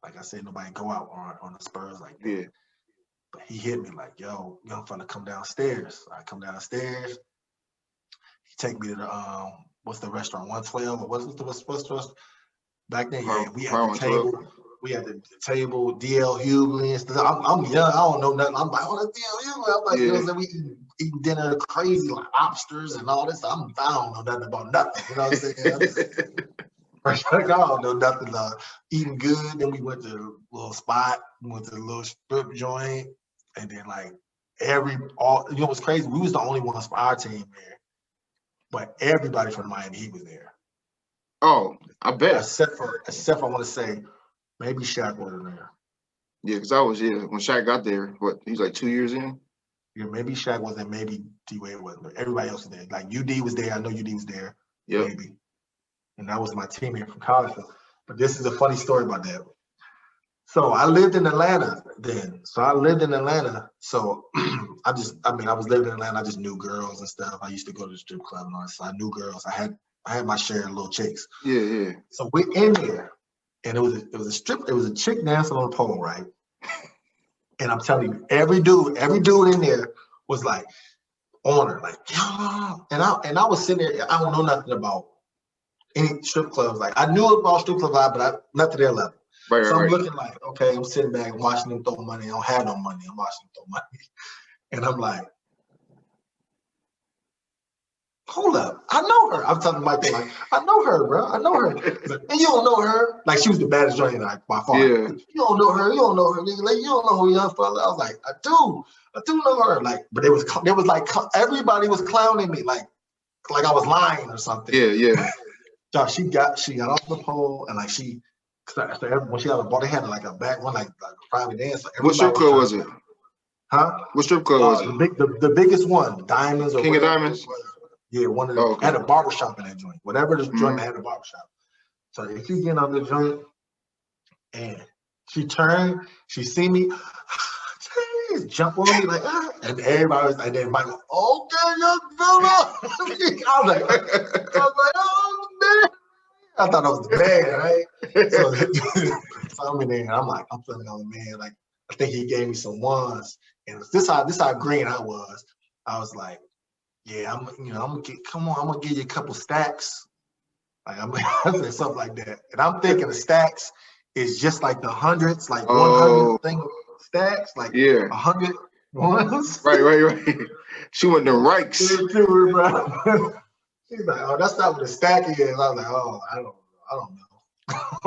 Like I said, nobody go out on the Spurs like that. Yeah. But he hit me like, yo, I'm finna come downstairs. I come downstairs. He take me to the what's the restaurant? 112 or what's the restaurant? Back then, yeah, we had the table. We had the table, DL Hughley and stuff. I'm young, I don't know nothing. I'm like, oh, that's DL Hughley. I'm like, you know what I'm saying? We eating dinner crazy, like lobsters and all this. I don't know nothing about nothing. You know what I'm saying? I don't know nothing. Eating good. Then we went to a little spot, went to the little strip joint, and then like you know what's crazy? We was the only ones for our team there, but everybody from Miami Heat was there. Oh, I bet. Except for I want to say maybe Shaq wasn't there. Yeah, because when Shaq got there, he was like 2 years in? Yeah, maybe Shaq wasn't, maybe D-Wade wasn't, but everybody else was there. Like UD was there. I know UD was there. Yeah. Maybe. And that was my teammate from college. But this is a funny story about that. So I lived in Atlanta then. So I lived in Atlanta. So I was living in Atlanta. I just knew girls and stuff. I used to go to the strip club and all that. So I knew girls. I had my share of little chicks. Yeah, yeah. So we're in there. And it was a chick dancing on the pole, right? And I'm telling you, every dude in there was like on her, like, yeah. And I was sitting there, I don't know nothing about any strip clubs. Like I knew about strip club vibe, but not to their level. Right, so I'm looking like, okay, I'm sitting back watching them throw money. I don't have no money. I'm watching them throw money. And I'm like, hold up, I know her. I'm telling Mike, like, I know her, bro. I know her. Like, and you don't know her? Like, she was the baddest joint, like, by far. Yeah. You don't know her. You don't know her. Like, you don't know who young fella. I was like, I do know her. Like, but there was like everybody was clowning me, like I was lying or something. Yeah, yeah. So she got off the pole and like when she had a ball, they had like a back one, like a private dance. What strip club was it? Huh? What strip club was it? The biggest one, Diamonds or King of Diamonds. Yeah, one of them had a barbershop in that joint. Whatever the joint had a barbershop. So if you get on the joint and she turned, she see me, jump on me like, and everybody was like, then Michael, okay, young fella. I was like, oh man. I thought I was the man, right? So I'm in there and I'm feeling on the man. Like I think he gave me some ones. And this how green I was. I was like, yeah, I'm gonna give you a couple stacks. Like I said something like that. And I'm thinking the stacks is just like the hundreds, like 100 thing stacks, like 100 ones. Right. She went to Rikes. She's like, oh, that's not what a stack is. I was like, oh, I don't know.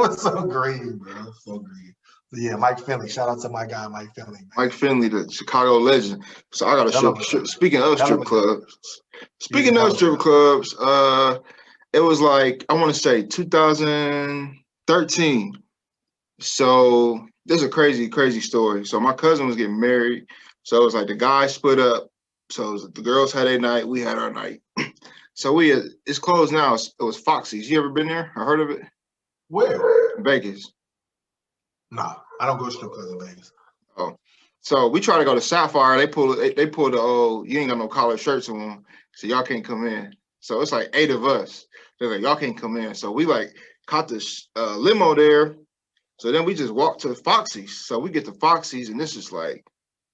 It's so green, bro. It's so green. So yeah, Mike Finley. Shout out to my guy, Mike Finley. Man. Mike Finley, the Chicago legend. So I got a speaking of strip clubs. Speaking of strip clubs, it was like I want to say 2013. So this is a crazy story. So my cousin was getting married. So it was like the guys split up. So the girls had their night, we had our night. So it's closed now. It was Foxy's. You ever been there? I heard of it. Where? Vegas. Nah, I don't go to strip clubs in Vegas. Oh, so we try to go to Sapphire. They pulled the you ain't got no collared shirts on, so y'all can't come in. So it's like 8 of us. They're like, y'all can't come in. So we like caught this limo there. So then we just walked to Foxy's. So we get to Foxy's and this is like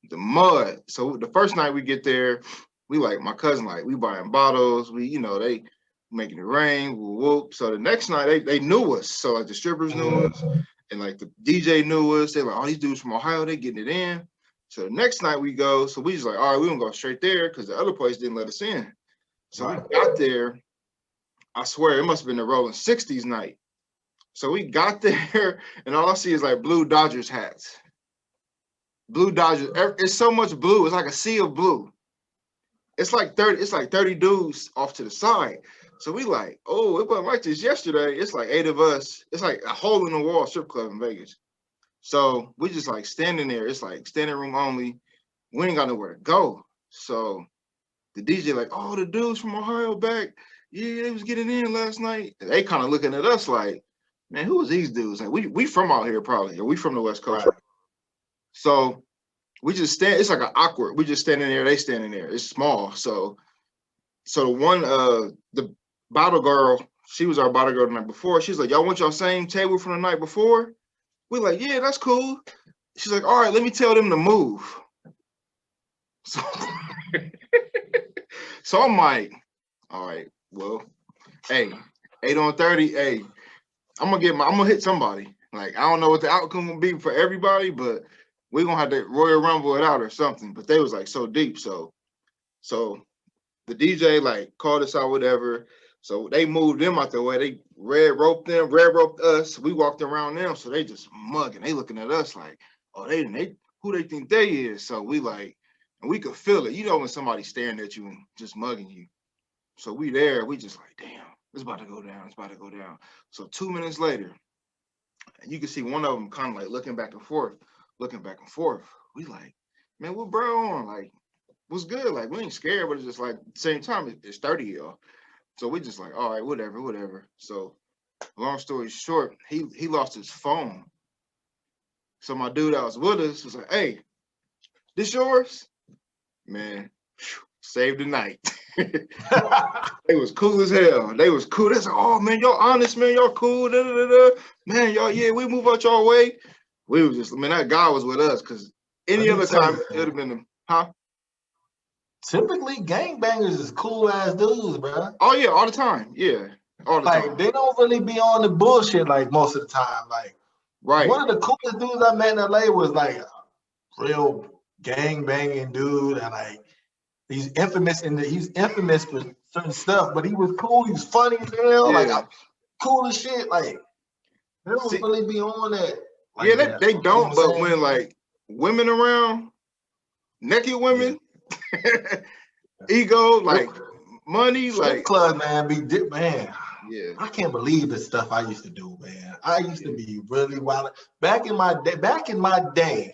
the mud. So the first night we get there, we like my cousin, like we buying bottles. We, they making it rain, whoop. So the next night they knew us. So like the strippers knew us. And like the DJ knew us. They're like, all these dudes from Ohio, they getting it in. So the next night we go, so we just like, all right, we gonna go straight there because the other place didn't let us in. So we got there I swear it must have been the Rolling 60s night. So we got there, and all I see is like blue Dodgers hats. Blue Dodgers. It's so much blue. It's like a sea of blue. It's like 30 dudes off to the side. So we like, oh, it wasn't like this yesterday. It's like 8 of us. It's like a hole in the wall strip club in Vegas. So we just like standing there. It's like standing room only. We ain't got nowhere to go. So the DJ like, oh, the dudes from Ohio back. Yeah, they was getting in last night. And they kind of looking at us like, man, who is these dudes? Like we from out here probably, or we from the West Coast. Right. So we just stand. It's like an awkward. We just standing there. They standing there. It's small. So the one, the bottle girl, she was our bottle girl the night before. She's like, y'all want your same table from the night before? We're like, yeah, that's cool. She's like, all right, let me tell them to move. So, so I'm like, all right, well, hey, 8 on 30, hey, I'm gonna hit somebody. Like, I don't know what the outcome will be for everybody, but we're gonna have to Royal Rumble it out or something. But they was like so deep. So the DJ like called us out, whatever. So they moved them out the way. They red roped us. We walked around them. So they just mugging. They looking at us like, oh, they who they think they is. So we like, and we could feel it. You know when somebody's staring at you and just mugging you. So we there, we just like, damn, it's about to go down. It's about to go down. So 2 minutes later, and you can see one of them kind of like looking back and forth. We like, man, what bro on? Like, what's good? Like, we ain't scared, but it's just like, at the same time, it's 30 of y'all. So we just like, all right, whatever. So long story short, he lost his phone. So my dude that was with us was like, hey, this yours? Man, saved the night. They was cool as hell. They was cool. They was like, oh man, y'all honest, man, y'all cool. Da, da, da, da. Man, y'all, yeah, we move out y'all way. We was just, man, that guy was with us because any other time it would have been him, huh? Typically, gangbangers is cool ass dudes, bro. Oh yeah, all the time. Yeah, all the time. Like they don't really be on the bullshit like most of the time. Like, right. One of the coolest dudes I met in LA was like a real gangbanging dude, and like he's infamous for certain stuff, but he was cool. He was funny as hell. Yeah. Like cool as shit. Like they don't really be on that. Like yeah, they don't. You know but when like women around, naked women. Yeah. Ego, like money, like club, man, man. Yeah, I can't believe the stuff I used to do, man. I used to be really wild. Back in my day,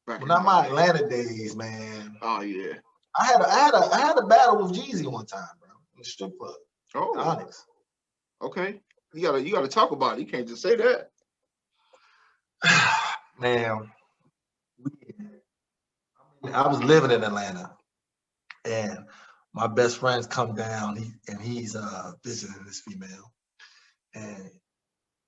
not my Atlanta days, man. Oh yeah, I had a battle with Jeezy one time, bro, in the strip club. Oh, Onyx. Okay, you gotta talk about it. You can't just say that, man. I was living in Atlanta. And my best friends come down, he's visiting this female. And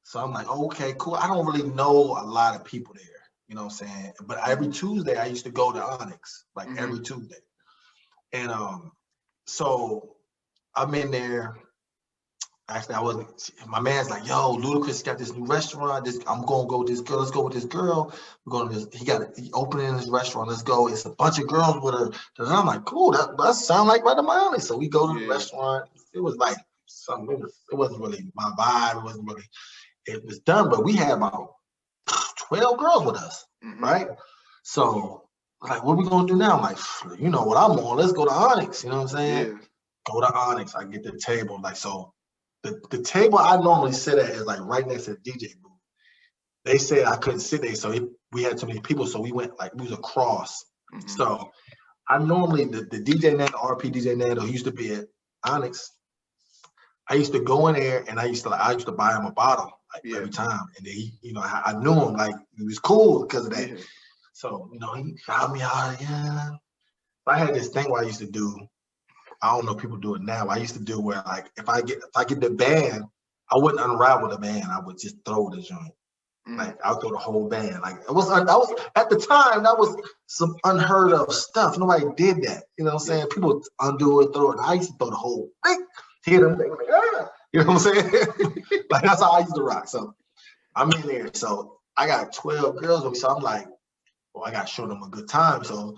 so I'm like, oh, okay, cool. I don't really know a lot of people there, you know what I'm saying? But every Tuesday I used to go to Onyx, like every Tuesday. And so I'm in there. Actually, I wasn't. My man's like, "Yo, Ludacris got this new restaurant. I'm gonna go with this girl. Let's go with this girl. We're going to this. He opening his restaurant. Let's go. It's a bunch of girls with her." And I'm like, "Cool. That sound like right in Miami." So we go to the restaurant. It was like something. It wasn't really my vibe. It wasn't really. It was done, but we had about 12 girls with us, right? So like, what are we gonna do now? I'm like, you know what I'm on. Let's go to Onyx. You know what I'm saying? Yeah. Go to Onyx. I get the table. Like so. The table I normally sit at is like right next to the DJ booth. They said I couldn't sit there, so we had too many people, so we went like we was across. So I normally the DJ Nando, RP DJ Nando, who used to be at Onyx. I used to go in there and I used to buy him a bottle like every time, and then he, you know, I knew him like he was cool because of that. So you know, he shot me out. Yeah, I had this thing where I used to do. I don't know if people do it now. I used to do where like if I get the band, I wouldn't unravel the band. I would just throw the joint. Like I'll throw the whole band. Like I was at the time that was some unheard of stuff. Nobody did that. You know what I'm saying? People undo it, throw it. I used to throw the whole thing, hit them. Like, ah. You know what I'm saying? Like that's how I used to rock. So I'm in there. So I got 12 girls with me. So I'm like, well, I got to show them a good time. So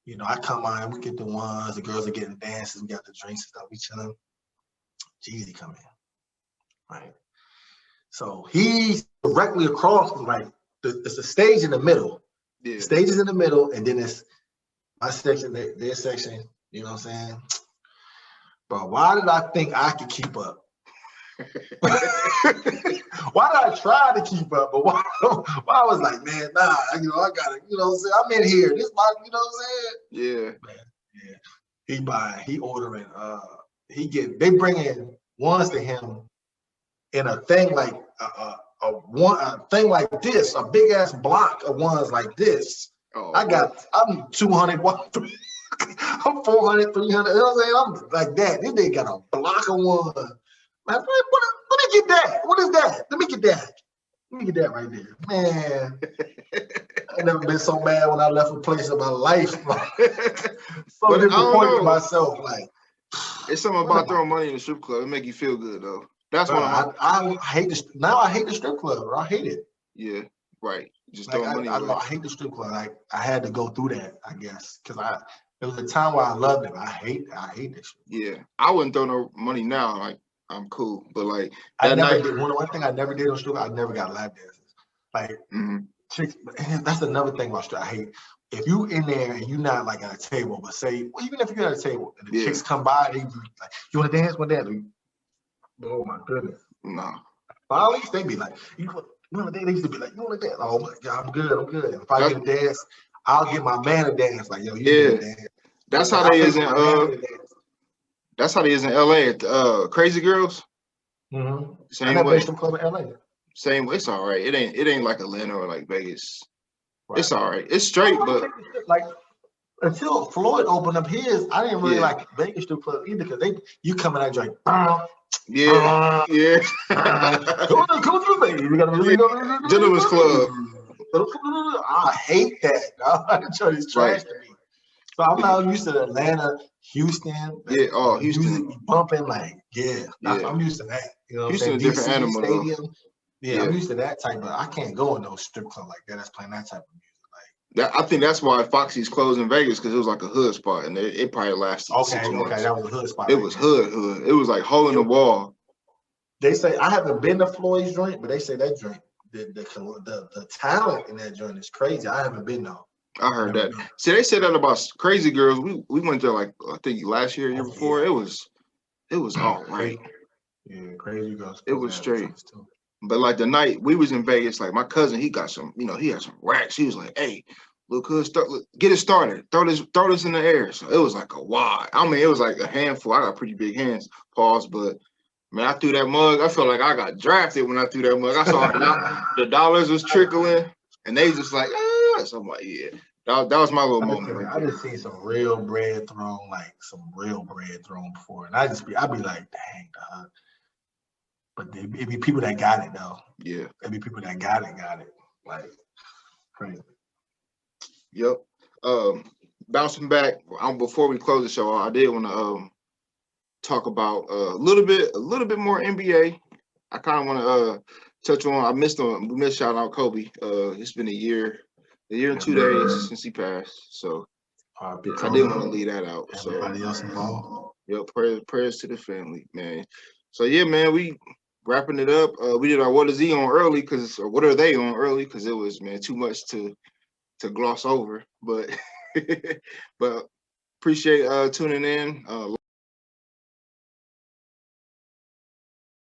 you know, I come on, we get the ones, the girls are getting dances, we got the drinks and stuff, we chilling. Jeezy come in, right? So he's directly across from like it's a stage in the middle. Yeah. The stage is in the middle, and then it's my section, their section. You know what I'm saying? But why did I think I could keep up? Why did I try to keep up? But why I was like, man, nah, I gotta, you know what I'm saying? I'm in here. This my, you know what I'm saying? Yeah. Man, yeah. He ordering, they bring in ones to him in a thing like a thing like this, a big ass block of ones like this. Oh, I'm 200, I'm 400, 300, you know what I'm saying? I'm like that. This nigga got a block of ones. Man, let me get that. What is that? Let me get that. Let me get that right there. Man, I never been so mad when I left a place in my life. So disappointed in myself. Like, it's something about throwing money in the strip club. It make you feel good though. That's what I hate this. Now I hate the strip club, bro. I hate it. Yeah, right. Just like, throwing money. I hate the strip club. Like I had to go through that, I guess, because it was a time where I loved it. I hate this. Yeah, I wouldn't throw no money now. Like I'm cool, but like I never did. One thing I never did on strip, I never got lap dances. Like chicks, and that's another thing about strip. I hate if you in there and you not like at a table, but say, well, even if you're at a table and the chicks come by, they be like, "You want to dance? Want to dance?" Oh my goodness. No. Follies, they be like, "You want to dance?" They used to be like, "You want to dance?" Oh my God, I'm good. And if I get a dance, I'll get my man to dance. Like, yo, you can dance. That's how they is in that's how they is in LA at Crazy Girls. Same way. Club in LA. Same way. It's all right. It ain't like Atlanta or like Vegas. Right. It's all right. It's straight, but like until Floyd opened up his, I didn't really like Vegas strip club either because you coming out like, yeah. Come to baby. We gotta really go. Gentleman's Club. I hate that. It's trash to me. So I'm not used to Atlanta, Houston. Yeah, Houston. Music bumping like, I'm used to that. You know what Houston I'm saying? Houston a different animal Stadium. Yeah, I'm used to that type, but I can't go in no strip club like that. That's playing that type of music. I think that's why Foxy's closed in Vegas because it was like a hood spot, and it probably lasted 6 months. Okay, that was a hood spot. It was hood. It was like hole in the wall. They say I haven't been to Floyd's joint, but they say that joint, the talent in that joint is crazy. I haven't been though. I heard that. See, they said that about Crazy Girls. We went there like I think last year, year before. It was all right. Yeah, Crazy Girls. It was straight. But like the night we was in Vegas, like my cousin, he got some, he had some racks. He was like, "Hey, look, get it started. Throw this in the air." So it was like a wad. I mean, it was like a handful. I got pretty big hands. Pause, but. Man, I threw that mug. I felt like I got drafted when I threw that mug. I saw the dollars was trickling, and they just like, So I'm like, yeah. That was my little moment. I just seen some real bread thrown before, and I'd be like, dang, dog. But it be people that got it though. Yeah. It be people that got it. Like, crazy. Yep. Bouncing back, before we close the show, I did want to talk about a little bit more NBA. I kind of want to touch on. We missed shout out Kobe. It's been a year and 2 days since he passed. So I didn't want to leave that out. Everybody else involved. Yep. Prayers to the family, man. So yeah, man, we wrapping it up. We did our what is he on early what are they on early because it was too much to gloss over. But appreciate tuning in.